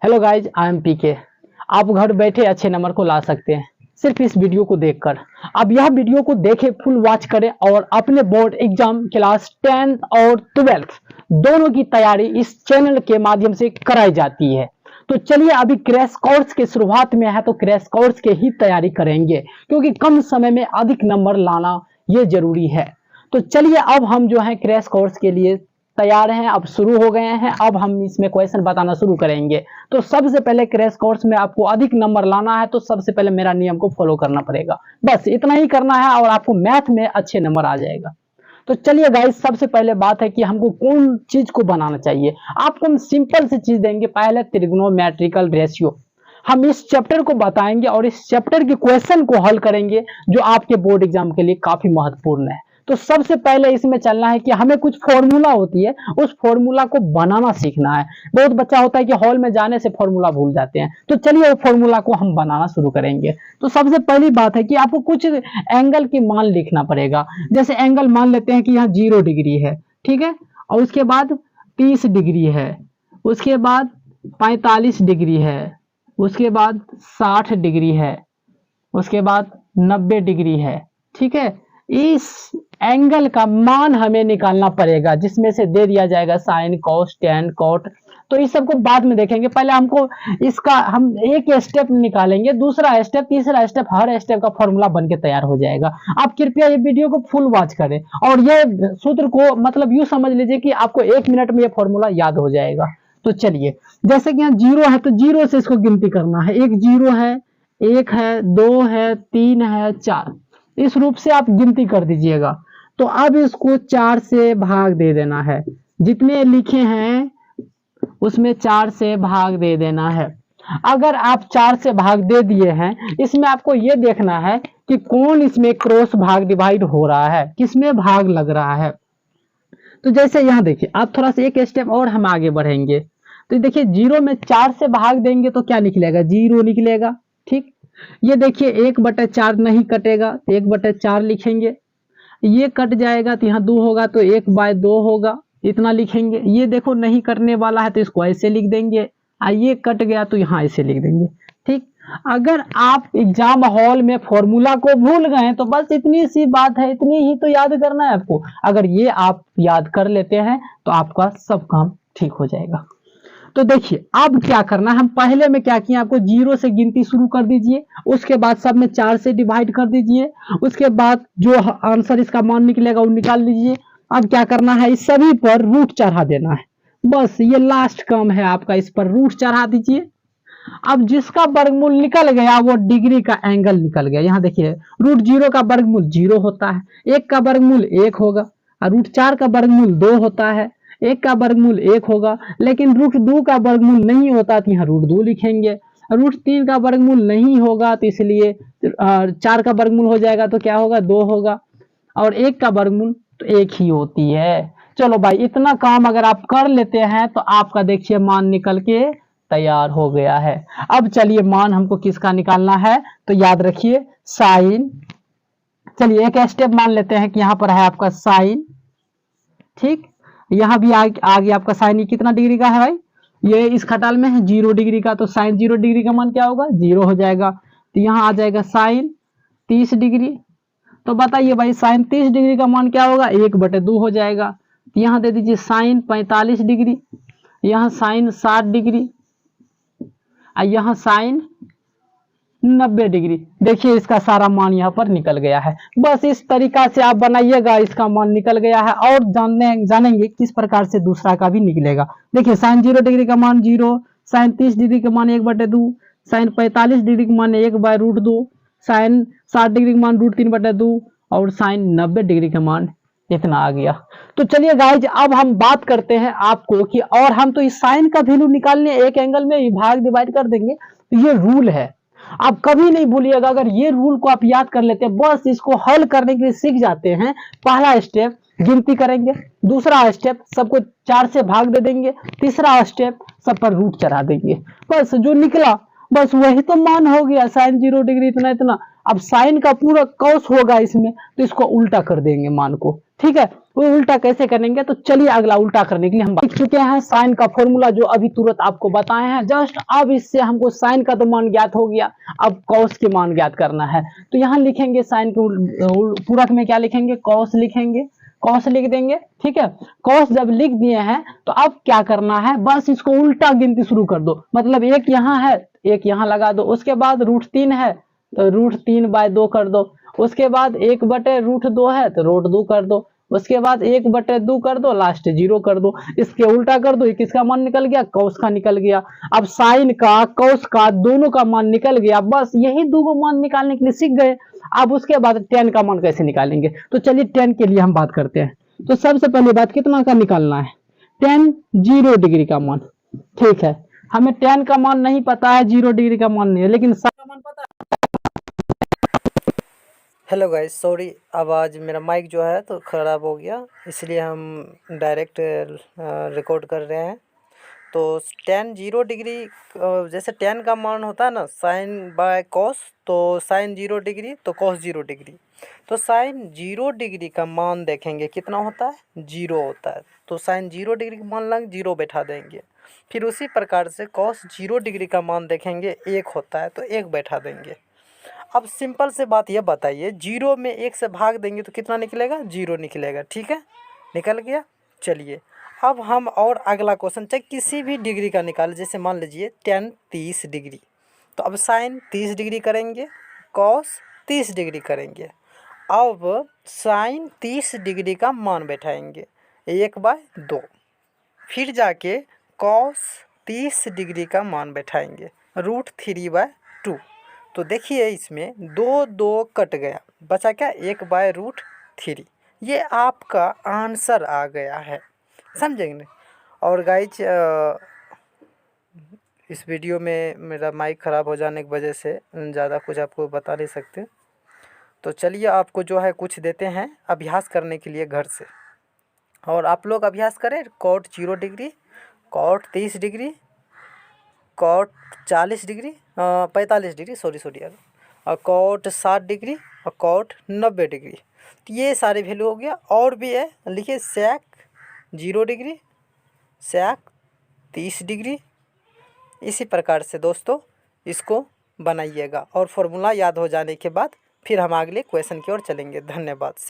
Hello guys, I am पीके। आप घर बैठे अच्छे नंबर को ला सकते हैं सिर्फ इस वीडियो को देखकर। अब यह वीडियो को देखें, फुल वॉच करें और अपने बोर्ड एग्जाम क्लास 10th और 12th दोनों की तैयारी इस चैनल के माध्यम से कराई जाती है। तो चलिए, अभी क्रैश कोर्स की शुरुआत में है तो क्रैश कोर्स के ही तैयारी करेंगे, क्योंकि कम समय में अधिक नंबर लाना ये जरूरी है। तो चलिए, अब हम जो है क्रैश कोर्स के लिए तैयार हैं, अब शुरू हो गए हैं। अब हम इसमें क्वेश्चन बताना शुरू करेंगे। तो सबसे पहले क्रैश कोर्स में आपको अधिक नंबर लाना है तो सबसे पहले मेरा नियम को फॉलो करना पड़ेगा। बस इतना ही करना है और आपको मैथ में अच्छे नंबर आ जाएगा। तो चलिए गाइस, सबसे पहले बात है कि हमको कौन चीज को बनाना चाहिए। आपको हम सिंपल सी चीज देंगे। पहले त्रिगोनोमेट्रिकल रेशियो हम इस चैप्टर को बताएंगे और इस चैप्टर के क्वेश्चन को हल करेंगे, जो आपके बोर्ड एग्जाम के लिए काफी महत्वपूर्ण है। तो सबसे पहले इसमें चलना है कि हमें कुछ फॉर्मूला होती है, उस फॉर्मूला को बनाना सीखना है। बहुत बच्चा होता है कि हॉल में जाने से फॉर्मूला भूल जाते हैं। तो चलिए, वो फॉर्मूला को हम बनाना शुरू करेंगे। तो सबसे पहली बात है कि आपको कुछ एंगल की मान लिखना पड़ेगा। जैसे एंगल मान लेते हैं कि यहाँ 0 डिग्री है, ठीक है, और उसके बाद 30 डिग्री है, उसके बाद 45 डिग्री है, उसके बाद 60 डिग्री है, उसके बाद 90 डिग्री है। ठीक है, इस एंगल का मान हमें निकालना पड़ेगा, जिसमें से दे दिया जाएगा साइन, कॉस, टैन, कॉट। तो इस सबको बाद में देखेंगे। पहले हमको इसका हम एक स्टेप निकालेंगे, दूसरा स्टेप, तीसरा स्टेप, हर स्टेप का फॉर्मूला बन के तैयार हो जाएगा। आप कृपया ये वीडियो को फुल वॉच करें और ये सूत्र को मतलब यूं समझ लीजिए कि आपको 1 मिनट में ये फॉर्मूला याद हो जाएगा। तो चलिए, जैसे कि यहाँ 0 है तो 0 से इसको गिनती करना है। एक 0 है, 1 है, 2 है, 3 है, 4, इस रूप से आप गिनती कर दीजिएगा। तो अब इसको 4 से भाग दे देना है। जितने लिखे हैं उसमें 4 से भाग दे देना है। अगर आप 4 से भाग दे दिए हैं, इसमें आपको यह देखना है कि कौन इसमें क्रॉस भाग डिवाइड हो रहा है, किसमें भाग लग रहा है। तो जैसे यहाँ देखिए, आप थोड़ा सा एक स्टेप और हम आगे बढ़ेंगे। तो देखिए, 0 में 4 से भाग देंगे तो क्या निकलेगा? 0 निकलेगा। ठीक, ये देखिए 1/4 नहीं कटेगा, 1/4 लिखेंगे। ये कट जाएगा तो यहाँ 2 होगा तो 1/2 होगा, इतना लिखेंगे। ये देखो नहीं करने वाला है तो इसको ऐसे लिख देंगे। ये कट गया तो यहाँ ऐसे लिख देंगे। ठीक, अगर आप एग्जाम हॉल में फॉर्मूला को भूल गए तो बस इतनी सी बात है, इतनी ही तो याद करना है आपको। अगर ये आप याद कर लेते हैं तो आपका सब काम ठीक हो जाएगा। तो देखिए, अब क्या करना है, हम पहले में क्या किए, आपको 0 से गिनती शुरू कर दीजिए, उसके बाद सब में 4 से डिवाइड कर दीजिए, उसके बाद जो आंसर इसका मान निकलेगा वो निकाल लीजिए। अब क्या करना है, इस सभी पर रूट चढ़ा देना है। बस ये लास्ट काम है आपका, इस पर रूट चढ़ा दीजिए। अब जिसका वर्गमूल निकल गया वो डिग्री का एंगल निकल गया। यहाँ देखिए, √0 का वर्गमूल 0 होता है, 1 का वर्गमूल 1 होगा, और √4 का वर्गमूल 2 होता है, 1 का वर्गमूल 1 होगा। लेकिन √2 का वर्गमूल नहीं होता तो यहाँ √2 लिखेंगे। √3 का वर्गमूल नहीं होगा तो इसलिए 4 का वर्गमूल हो जाएगा तो क्या होगा? 2 होगा, और 1 का वर्गमूल तो 1 ही होती है। चलो भाई, इतना काम अगर आप कर लेते हैं तो आपका देखिए मान निकल के तैयार हो गया है। अब चलिए, मान हमको किसका निकालना है तो याद रखिए साइन। चलिए एक स्टेप मान लेते हैं कि यहाँ पर है आपका साइन। ठीक, यहाँ भी आ गया आपका साइन। कितना डिग्री का है भाई? ये इस खटाल में है 0 डिग्री का, तो साइन 0 डिग्री का मान क्या होगा? 0 हो जाएगा। तो यहाँ आ जाएगा साइन 30 डिग्री। तो बताइए भाई, साइन 30 डिग्री का मान क्या होगा? 1/2 हो जाएगा। तो यहाँ दे दीजिए साइन 45 डिग्री, यहाँ साइन 60 डिग्री, और यहाँ साइन 90 डिग्री। देखिए, इसका सारा मान यहाँ पर निकल गया है। बस इस तरीका से आप बनाइएगा, इसका मान निकल गया है। और जानेंगे किस प्रकार से दूसरा का भी निकलेगा। देखिए, साइन 0 डिग्री का मान 0, साइन 30 डिग्री का मान 1/2, साइन 45 डिग्री का मान 1/√2, साइन 60 डिग्री का मान √3/2, और साइन 90 डिग्री का मान इतना आ गया। तो चलिए गाइज, अब हम बात करते हैं आपको कि, और हम तो इस साइन का वैल्यू निकालने एक एंगल में भाग डिवाइड कर देंगे। तो ये रूल है, आप कभी नहीं भूलिएगा। अगर ये रूल को आप याद कर लेते हैं, बस इसको हल करने के लिए सीख जाते हैं। पहला स्टेप गिनती करेंगे, दूसरा स्टेप सबको 4 से भाग दे देंगे, तीसरा स्टेप सब पर रूट चढ़ा देंगे। बस जो निकला बस वही तो मान हो गया। साइन 0 डिग्री इतना इतना। अब साइन का पूरा कॉस होगा इसमें, तो इसको उल्टा कर देंगे मान को। ठीक है, वो उल्टा कैसे करेंगे, तो चलिए अगला उल्टा करने के लिए हम सीख चुके हैं साइन का फॉर्मूला जो अभी तुरंत आपको बताए हैं जस्ट। अब इससे हमको साइन का तो मान ज्ञात हो गया, अब कॉस के मान ज्ञात करना है। तो यहाँ लिखेंगे साइन के पूरक में क्या लिखेंगे, कॉस लिखेंगे, कॉस लिख देंगे, ठीक है। कॉस जब लिख दिए हैं तो अब क्या करना है, बस इसको उल्टा गिनती शुरू कर दो। मतलब एक यहाँ है, एक यहाँ लगा दो, उसके बाद √3 है तो √3/2 कर दो, उसके बाद 1/√2 है तो √2 कर दो, उसके बाद 1/2 कर दो, लास्ट 0 कर दो। इसके उल्टा कर दो, किसका मान निकल गया, कॉस का निकल गया। अब साइन का कॉस का दोनों का मान निकल गया, बस यही दो मान निकालने के लिए सीख गए। अब उसके बाद tan का मान कैसे निकालेंगे, तो चलिए tan के लिए हम बात करते हैं। तो सबसे पहली बात कितना का निकालना है, tan 0 डिग्री का मान, ठीक है। हमें tan का मान नहीं पता है, 0 डिग्री का मान नहीं है, लेकिन sin का मान पता है। हेलो गाइस, सॉरी आवाज़ मेरा माइक जो है तो ख़राब हो गया, इसलिए हम डायरेक्ट रिकॉर्ड कर रहे हैं। तो tan 0 डिग्री, जैसे tan का मान होता है ना साइन बाय कॉस, तो साइन 0 डिग्री तो कॉस 0 डिग्री। तो साइन 0 डिग्री का मान देखेंगे कितना होता है, 0 होता है। तो साइन 0 डिग्री का मान लग 0 बैठा देंगे। फिर उसी प्रकार से कॉस 0 डिग्री का मान देखेंगे 1 होता है तो 1 बैठा देंगे। अब सिंपल से बात यह बताइए, 0 में 1 से भाग देंगे तो कितना निकलेगा, 0 निकलेगा, ठीक है, निकल गया। चलिए अब हम और अगला क्वेश्चन चाहे किसी भी डिग्री का निकालें, जैसे मान लीजिए tan 30 डिग्री। तो अब साइन 30 डिग्री करेंगे, कॉस 30 डिग्री करेंगे। अब साइन 30 डिग्री का मान बैठाएंगे 1/2, फिर जाके कॉस 30 डिग्री का मान बैठाएंगे √3/2। तो देखिए इसमें 2 कट गया, बचा क्या, 1/√3। ये आपका आंसर आ गया है, समझेंगे। और गाइज इस वीडियो में मेरा माइक ख़राब हो जाने की वजह से ज़्यादा कुछ आपको बता नहीं सकते। तो चलिए आपको जो है कुछ देते हैं अभ्यास करने के लिए घर से, और आप लोग अभ्यास करें। Cot 0 degree, cot 30 degree, cot 40 degree, 45 degree, sorry यार, और कॉट 60 डिग्री और कॉट 90 डिग्री। तो ये सारे वैल्यू हो गया। और भी है, लिखिए सेक 0 डिग्री, सेक 30 डिग्री। इसी प्रकार से दोस्तों इसको बनाइएगा, और फॉर्मूला याद हो जाने के बाद फिर हम अगले क्वेश्चन की ओर चलेंगे। धन्यवाद।